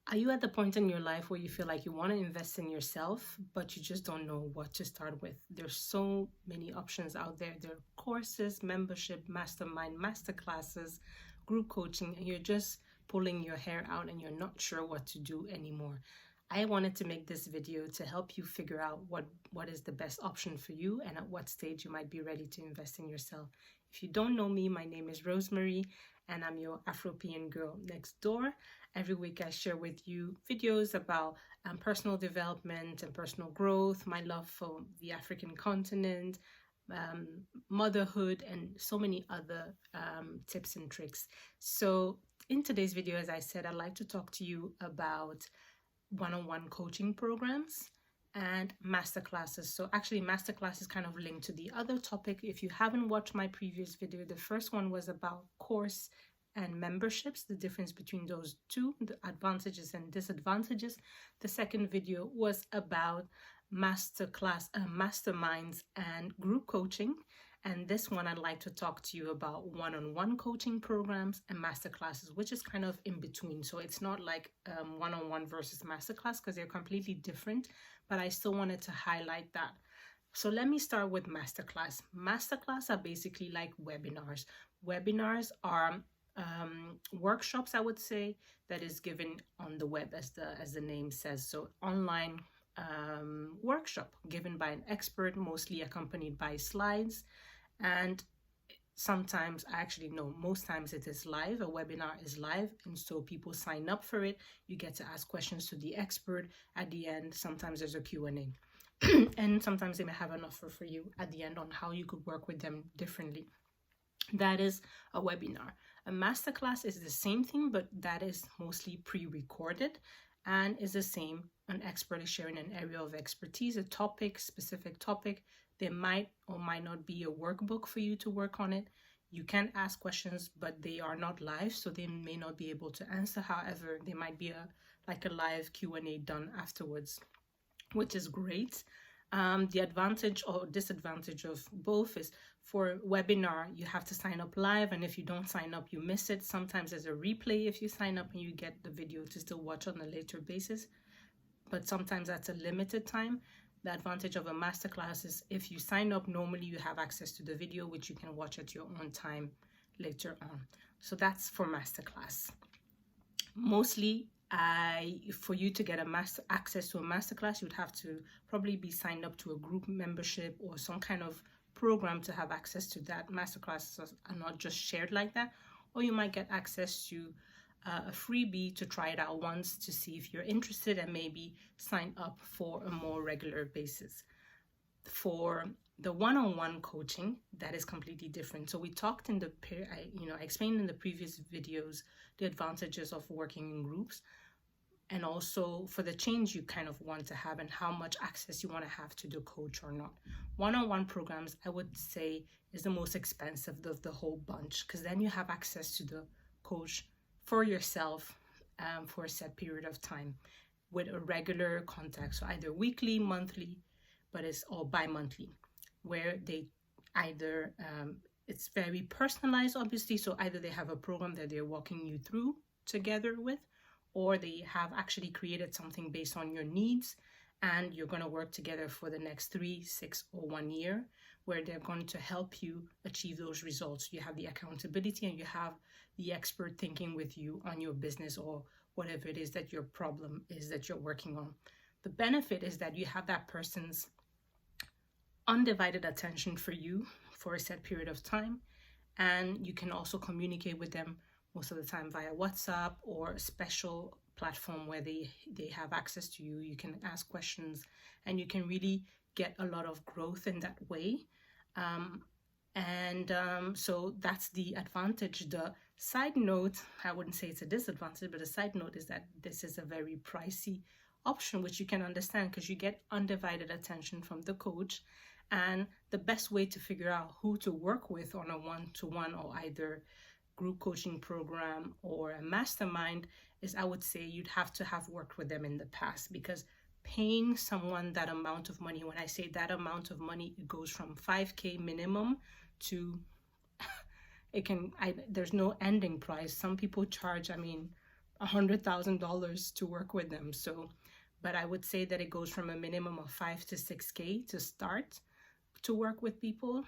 Are you at the point in your life where you feel like you want to invest in yourself, but you just don't know what to start with? There's so many options out there. There are courses, membership, mastermind, masterclasses, group coaching, and you're just pulling your hair out and you're not sure what to do anymore. I wanted to make this video to help you figure out what is the best option for you and at what stage you might be ready to invest in yourself. If you don't know me, my name is Rosemary and I'm your Afropean girl next door. Every week I share with you videos about personal development and personal growth, my love for the African continent, motherhood, and so many other tips and tricks. So in today's video, as I said, I'd like to talk to you about one-on-one coaching programs and masterclasses. So actually masterclass is kind of linked to the other topic. If you haven't watched my previous video, the first one was about course and memberships, the difference between those two, the advantages and disadvantages. The second video was about masterclass, masterminds and group coaching. And this one, I'd like to talk to you about one-on-one coaching programs and masterclasses, which is kind of in between. So it's not like one-on-one versus masterclass because they're completely different, but I still wanted to highlight that. So let me start with masterclass. Masterclass are basically like webinars. Webinars are workshops, I would say, that is given on the web, as the name says. So online workshop given by an expert, mostly accompanied by slides, and sometimes, actually no, most times it is live. A webinar is live, and so people sign up for it. You get to ask questions to the expert at the end. Sometimes there's a Q&A and sometimes they may have an offer for you at the end on how you could work with them differently. That is a webinar. A masterclass is the same thing, but that is mostly pre-recorded and is the same. An expert is sharing an area of expertise, a topic, specific topic. There might or might not be a workbook for you to work on it. You can ask questions, but they are not live, so they may not be able to answer. However, there might be a live Q&A done afterwards, which is great. The advantage or disadvantage of both is, for webinar, you have to sign up live, and if you don't sign up, you miss it. Sometimes there's a replay if you sign up and you get the video to still watch on a later basis, but sometimes that's a limited time. The advantage of a masterclass is if you sign up, normally you have access to the video, which you can watch at your own time later on. So that's for masterclass. Mostly, for you to get access to a masterclass, you'd have to probably be signed up to a group membership or some kind of program to have access to that. Masterclasses are not just shared like that, or you might get access to a freebie to try it out once to see if you're interested and maybe sign up for a more regular basis. For the one-on-one coaching, that is completely different. So we talked in I explained in the previous videos the advantages of working in groups, and also for the change you kind of want to have and how much access you want to have to the coach or not. One-on-one programs, I would say, is the most expensive of the whole bunch, because then you have access to the coach for yourself for a set period of time with a regular contact. So either weekly, monthly, or bi-monthly, where they either, it's very personalized, obviously. So either they have a program that they're walking you through together with, or they have actually created something based on your needs, and you're going to work together for the next 3, 6, or 1 year, where they're going to help you achieve those results. You have the accountability and you have the expert thinking with you on your business or whatever it is that your problem is that you're working on. The benefit is that you have that person's undivided attention for you for a set period of time, and you can also communicate with them most of the time via WhatsApp or a special platform where they have access to you. You can ask questions and you can really get a lot of growth in that way. So that's the advantage. The side note, I wouldn't say it's a disadvantage, but a side note is that this is a very pricey option, which you can understand because you get undivided attention from the coach. And the best way to figure out who to work with on a one-to-one or either group coaching program or a mastermind is, I would say, you'd have to have worked with them in the past, because paying someone that amount of money, when I say that amount of money, it goes from 5K minimum to there's no ending price. Some people charge, $100,000 to work with them. So, but I would say that it goes from a minimum of 5 to 6K to start to work with people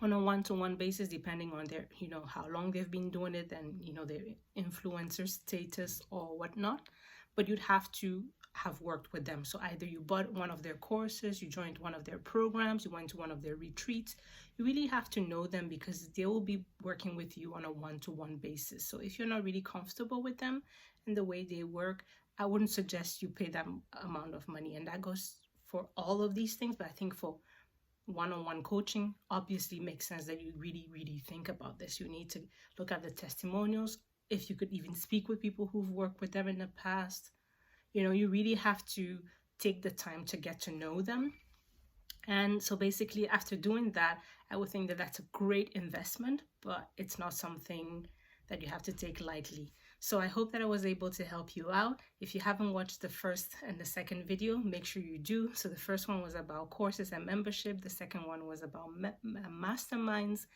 on a one-to-one basis, depending on their, how long they've been doing it and, their influencer status or whatnot. But you'd have to have worked with them. So either you bought one of their courses, you joined one of their programs, you went to one of their retreats. You really have to know them because they will be working with you on a one-to-one basis. So if you're not really comfortable with them and the way they work, I wouldn't suggest you pay that amount of money. And that goes for all of these things. But I think for one-on-one coaching, obviously makes sense that you really think about this. You need to look at the testimonials. If you could even speak with people who've worked with them in the past, you really have to take the time to get to know them. And so basically after doing that, I would think that that's a great investment, but it's not something that you have to take lightly. So I hope that I was able to help you out. If you haven't watched the first and the second video, make sure you do. So the first one was about courses and membership. The second one was about masterminds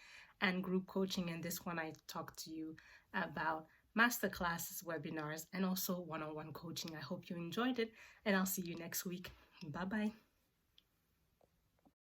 and group coaching. And this one, I talked to you about masterclasses, webinars, and also one-on-one coaching. I hope you enjoyed it, and I'll see you next week. Bye-bye.